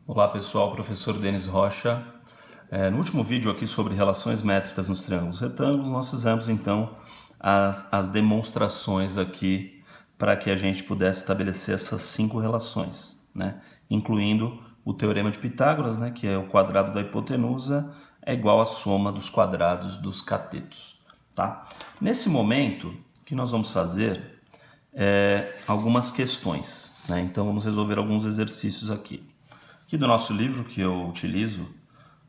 Olá pessoal, professor Denis Rocha. No último vídeo aqui sobre relações métricas nos triângulos retângulos, nós fizemos então as demonstrações aqui para que a gente pudesse estabelecer essas 5 relações, né? Incluindo o teorema de Pitágoras, né? Que é o quadrado da hipotenusa é igual à soma dos quadrados dos catetos. Tá? Nesse momento, o que nós vamos fazer algumas questões, né? Então vamos resolver alguns exercícios aqui. Aqui do nosso livro que eu utilizo,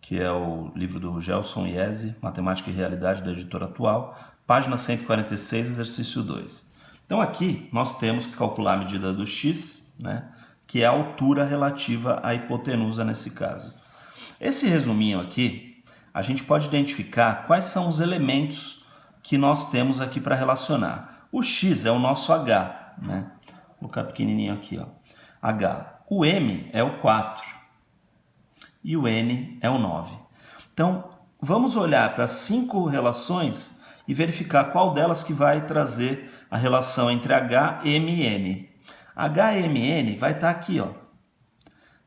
que é o livro do Gelson Iese, Matemática e Realidade, da editora Atual, página 146, exercício 2. Então aqui nós temos que calcular a medida do x, né, que é a altura relativa à hipotenusa nesse caso. Esse resuminho aqui, a gente pode identificar quais são os elementos que nós temos aqui para relacionar. O x é o nosso h, né? Vou colocar pequenininho aqui, ó. H. O m é o 4 e o n é o 9. Então, vamos olhar para as 5 relações e verificar qual delas que vai trazer a relação entre h, m e n. h, m e n vai estar aqui, ó,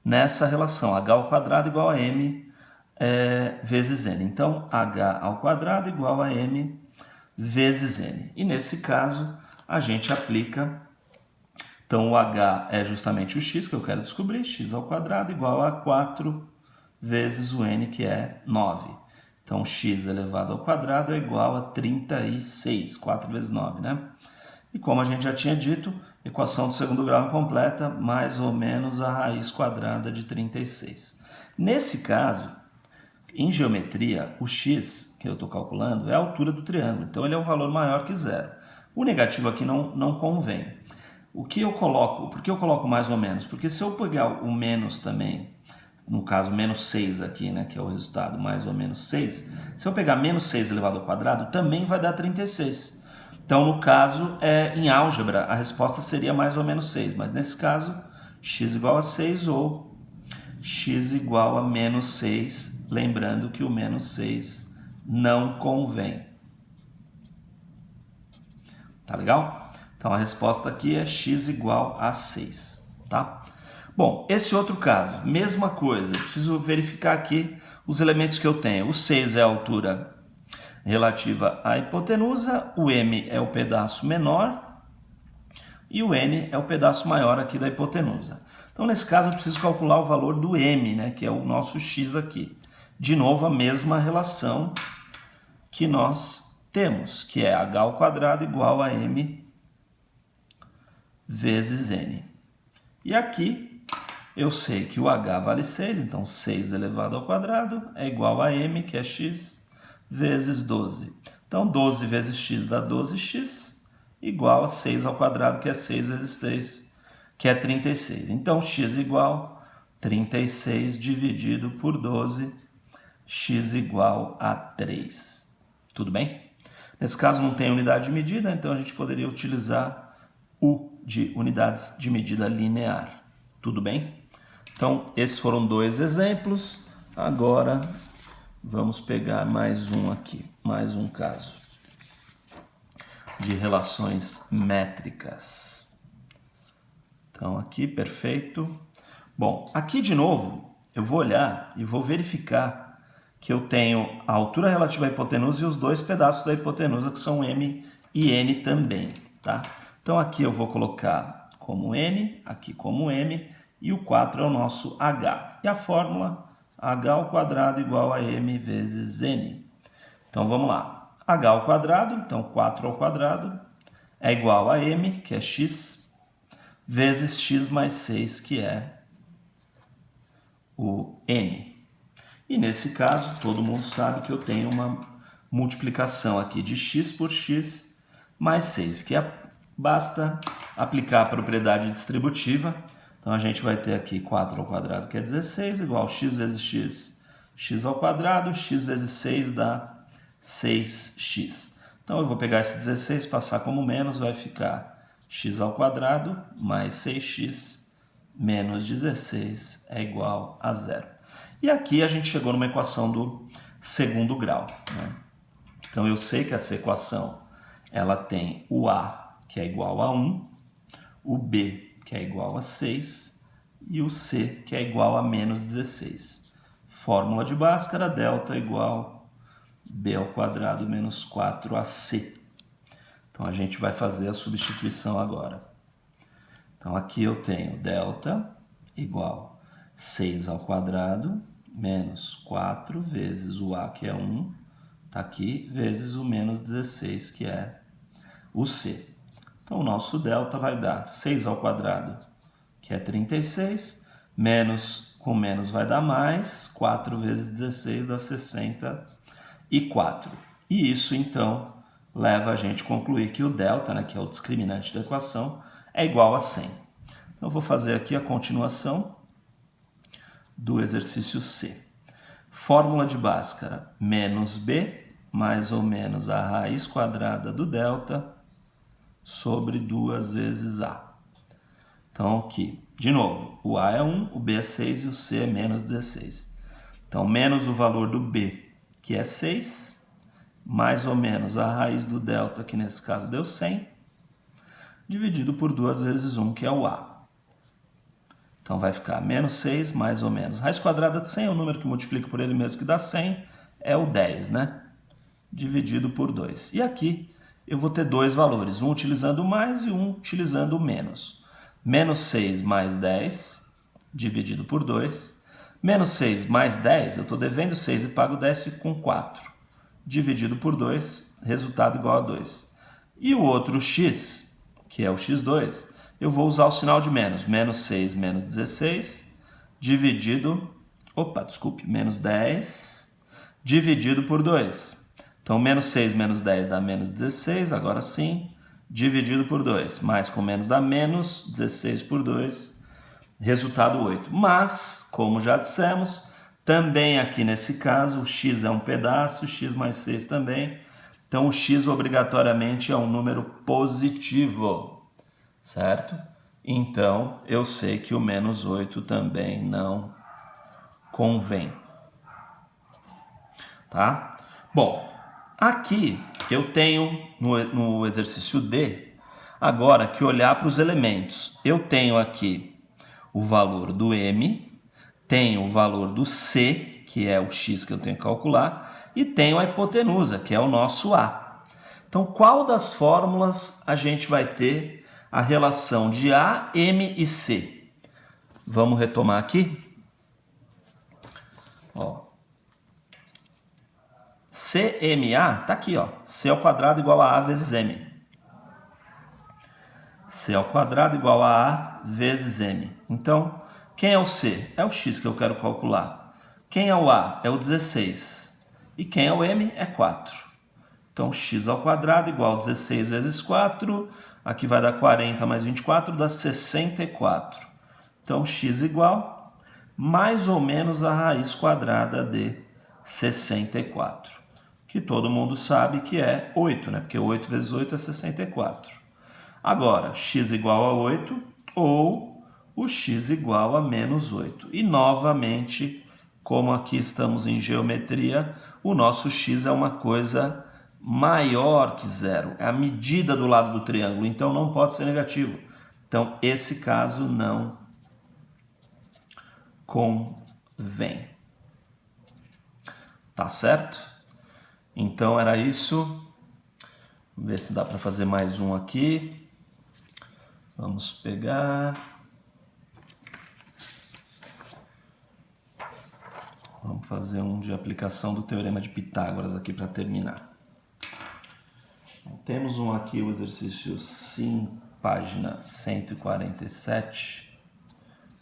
nessa relação, h ao quadrado igual a m vezes n. Então, h ao quadrado igual a m vezes n. E nesse caso, a gente aplica. Então, o h é justamente o x que eu quero descobrir, x ao quadrado igual a 4 vezes o n, que é 9. Então, x elevado ao quadrado é igual a 36, 4 vezes 9, né? E como a gente já tinha dito, equação do segundo grau incompleta, mais ou menos a raiz quadrada de 36. Nesse caso, em geometria, o x que eu estou calculando é a altura do triângulo, então ele é um valor maior que zero. O negativo aqui não convém. O que eu coloco? Por que eu coloco mais ou menos? Porque se eu pegar o menos também, no caso menos 6 aqui, né, que é o resultado, mais ou menos 6, se eu pegar menos 6 elevado ao quadrado, também vai dar 36. Então, no caso, em álgebra, a resposta seria mais ou menos 6, mas nesse caso, x igual a 6 ou x igual a menos 6, lembrando que o menos 6 não convém. Tá legal? Então, a resposta aqui é x igual a 6, tá? Bom, esse outro caso, mesma coisa, eu preciso verificar aqui os elementos que eu tenho. O 6 é a altura relativa à hipotenusa, o m é o pedaço menor e o n é o pedaço maior aqui da hipotenusa. Então, nesse caso, eu preciso calcular o valor do m, né, que é o nosso x aqui. De novo, a mesma relação que nós temos, que é h ao quadrado igual a m vezes n. E aqui eu sei que o h vale 6, então 6 elevado ao quadrado é igual a m, que é x, vezes 12. Então 12 vezes x dá 12x, igual a 6 ao quadrado, que é 6 vezes 3, que é 36. Então x igual a 36 dividido por 12, x igual a 3. Tudo bem? Nesse caso não tem unidade de medida, então a gente poderia utilizar U de unidades de medida linear. Tudo bem? Então, esses foram 2 exemplos. Agora, vamos pegar mais um aqui, mais um caso de relações métricas. Então, aqui, perfeito. Bom, aqui de novo, eu vou olhar e vou verificar que eu tenho a altura relativa à hipotenusa e os dois pedaços da hipotenusa, que são m e n também, tá? Então, aqui eu vou colocar como n, aqui como m, e o 4 é o nosso h. E a fórmula, h ao quadrado igual a m vezes n. Então, vamos lá. H ao quadrado, então 4 ao quadrado, é igual a m, que é x, vezes x mais 6, que é o n. E nesse caso, todo mundo sabe que eu tenho uma multiplicação aqui de x por x mais 6, que basta aplicar a propriedade distributiva. Então, a gente vai ter aqui 4 ao quadrado, que é 16, igual a x vezes x, x ao quadrado, x vezes 6 dá 6x. Então, eu vou pegar esse 16, passar como menos, vai ficar x ao quadrado mais 6x menos 16 é igual a 0. E aqui a gente chegou numa equação do segundo grau, né? Então, eu sei que essa equação ela tem o a, que é igual a 1, o b, que é igual a 6, e o C, que é igual a menos 16. Fórmula de Bhaskara, delta igual B ao quadrado menos 4AC. Então, a gente vai fazer a substituição agora. Então, aqui eu tenho delta igual 6 ao quadrado menos 4 vezes o A, que é 1, está aqui, vezes o menos 16, que é o C. Então, o nosso delta vai dar 6 ao quadrado, que é 36, menos com menos vai dar mais, 4 vezes 16 dá 64. E isso, então, leva a gente a concluir que o delta, né, que é o discriminante da equação, é igual a 100. Então, eu vou fazer aqui a continuação do exercício C. Fórmula de Bhaskara, menos B, mais ou menos a raiz quadrada do delta, sobre 2 vezes A. Então, aqui, de novo, o A é 1, o B é 6 e o C é menos 16. Então, menos o valor do B, que é 6, mais ou menos a raiz do delta, que nesse caso deu 100, dividido por 2 vezes 1, que é o A. Então, vai ficar menos 6, mais ou menos. Raiz quadrada de 100 é o número que multiplica por ele mesmo, que dá 100, é o 10, né? Dividido por 2. E aqui eu vou ter dois valores, um utilizando o mais e um utilizando o menos. Menos 6 mais 10, dividido por 2. Menos 6 mais 10, eu estou devendo 6 e pago 10, fico com 4. Dividido por 2, resultado igual a 2. E o outro x, que é o x2, eu vou usar o sinal de menos. Menos 6 menos 16, dividido... menos 10, dividido por 2. Então, menos 6 menos 10 dá menos 16, agora sim, dividido por 2. Mais com menos dá menos, 16 por 2, resultado 8. Mas, como já dissemos, também aqui nesse caso, o x é um pedaço, x mais 6 também. Então, o x obrigatoriamente é um número positivo, certo? Então, eu sei que o menos 8 também não convém. Tá? Bom, aqui eu tenho no exercício D, agora que olhar para os elementos. Eu tenho aqui o valor do M, tenho o valor do C, que é o x que eu tenho que calcular, e tenho a hipotenusa, que é o nosso A. Então, qual das fórmulas a gente vai ter a relação de A, M e C? Vamos retomar aqui? Ó. CMA está aqui, ó. C ao quadrado igual a A vezes M. C ao quadrado igual a A vezes M. Então, quem é o C? É o x que eu quero calcular. Quem é o A? É o 16. E quem é o M? É 4. Então, x ao quadrado igual a 16 vezes 4. Aqui vai dar 40 mais 24, dá 64. Então, x igual mais ou menos a raiz quadrada de 64. Que todo mundo sabe que é 8, né? Porque 8 vezes 8 é 64. Agora, x igual a 8 ou o x igual a menos 8. E, novamente, como aqui estamos em geometria, o nosso x é uma coisa maior que zero. É a medida do lado do triângulo, então não pode ser negativo. Então, esse caso não convém. Tá certo? Então, era isso. Vamos ver se dá para fazer mais um aqui. Vamos pegar. Vamos fazer um de aplicação do Teorema de Pitágoras aqui para terminar. Temos um aqui, o exercício 5, página 147.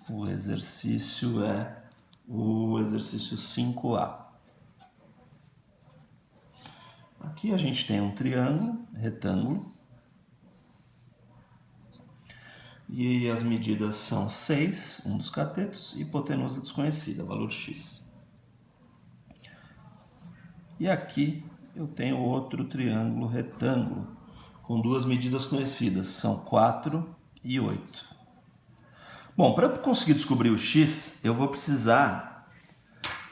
O exercício é o exercício 5A. Aqui a gente tem um triângulo, retângulo. E as medidas são 6, um dos catetos, e hipotenusa desconhecida, valor x. E aqui eu tenho outro triângulo retângulo, com duas medidas conhecidas, são 4 e 8. Bom, para eu conseguir descobrir o x, eu vou precisar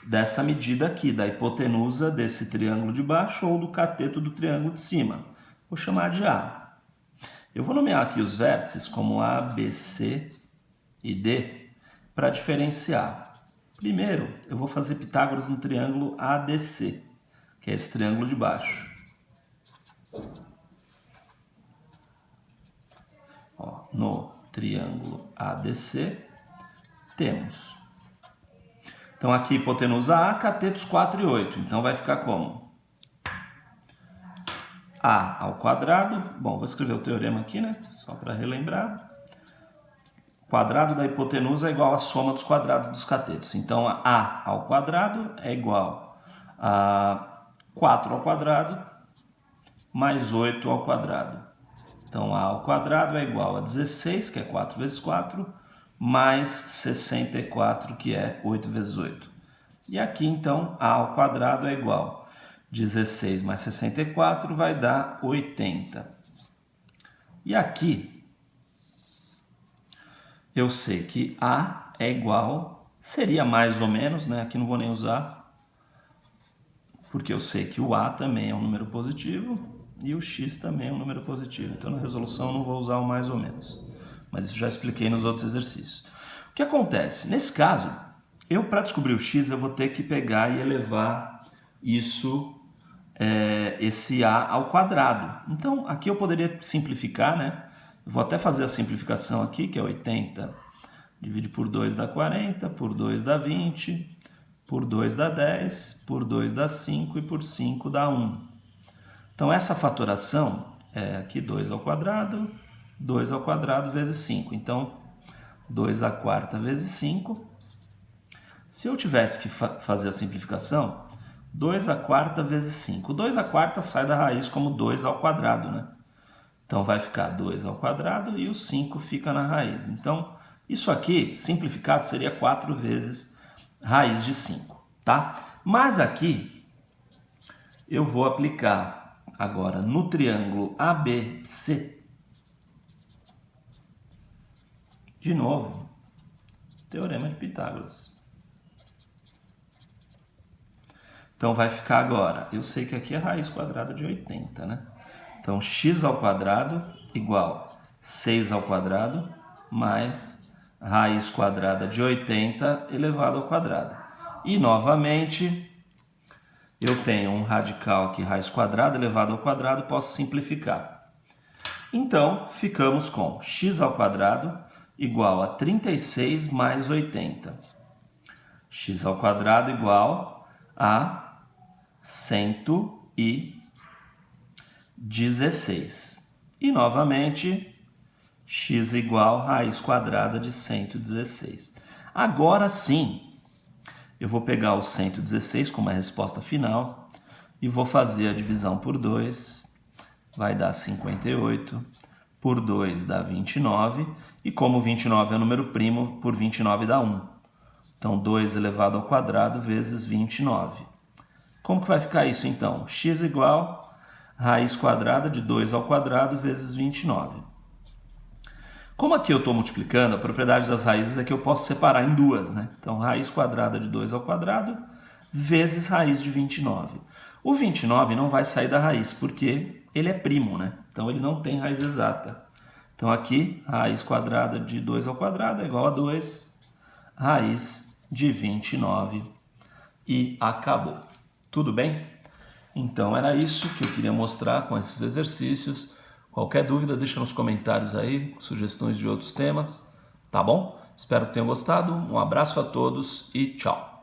dessa medida aqui, da hipotenusa desse triângulo de baixo ou do cateto do triângulo de cima. Vou chamar de A. Eu vou nomear aqui os vértices como A, B, C e D. para diferenciar. Primeiro, eu vou fazer Pitágoras no triângulo ADC, que é esse triângulo de baixo. Ó, no triângulo ADC, temos. Então, aqui hipotenusa A, catetos 4 e 8. Então, vai ficar como? A ao quadrado. Bom, vou escrever o teorema aqui, né? Só para relembrar. Quadrado da hipotenusa é igual à soma dos quadrados dos catetos. Então, A ao quadrado é igual a 4 ao quadrado mais 8 ao quadrado. Então, A ao quadrado é igual a 16, que é 4 vezes 4, mais 64, que é 8 vezes 8. E aqui, então, A ao quadrado é igual a 16 mais 64 vai dar 80. E aqui, eu sei que A é igual, seria mais ou menos, né? Aqui não vou nem usar, porque eu sei que o A também é um número positivo e o X também é um número positivo. Então, na resolução eu não vou usar o mais ou menos. Mas isso já expliquei nos outros exercícios. O que acontece? Nesse caso, para descobrir o X, eu vou ter que pegar e elevar isso, esse A ao quadrado. Então, aqui eu poderia simplificar, né? Eu vou até fazer a simplificação aqui, que é 80 divide por 2 dá 40, por 2 dá 20, por 2 dá 10, por 2 dá 5 e por 5 dá 1. Então, essa fatoração é aqui 2 ao quadrado vezes 5. Então, 2 à quarta vezes 5. Se eu tivesse que fazer a simplificação, 2 à quarta vezes 5. 2 à quarta sai da raiz como 2 ao quadrado, né? Então, vai ficar 2 ao quadrado e o 5 fica na raiz. Então, isso aqui, simplificado, seria 4 vezes raiz de 5, tá? Mas aqui, eu vou aplicar agora no triângulo ABC. De novo, teorema de Pitágoras. Então, vai ficar agora, eu sei que aqui é raiz quadrada de 80, né? Então, x ao quadrado igual 6 ao quadrado mais raiz quadrada de 80 elevado ao quadrado. E, novamente, eu tenho um radical aqui, raiz quadrada elevado ao quadrado, posso simplificar. Então, ficamos com x ao quadrado igual a 36 mais 80. X ao quadrado igual a 116. E, novamente, x igual a raiz quadrada de 116. Agora sim, eu vou pegar o 116 como a resposta final e vou fazer a divisão por 2. Vai dar 58. Por 2 dá 29. E como 29 é um número primo, por 29 dá 1. Então, 2 elevado ao quadrado vezes 29. Como que vai ficar isso, então? X igual a raiz quadrada de 2 ao quadrado vezes 29. Como aqui eu estou multiplicando, a propriedade das raízes é que eu posso separar em duas, né? Então, raiz quadrada de 2 ao quadrado vezes raiz de 29. O 29 não vai sair da raiz, porque ele é primo, né? Então, ele não tem raiz exata. Então, aqui, raiz quadrada de 2 ao quadrado é igual a 2 raiz de 29 e acabou. Tudo bem? Então, era isso que eu queria mostrar com esses exercícios. Qualquer dúvida, deixa nos comentários aí, sugestões de outros temas, tá bom? Espero que tenham gostado. Um abraço a todos e tchau!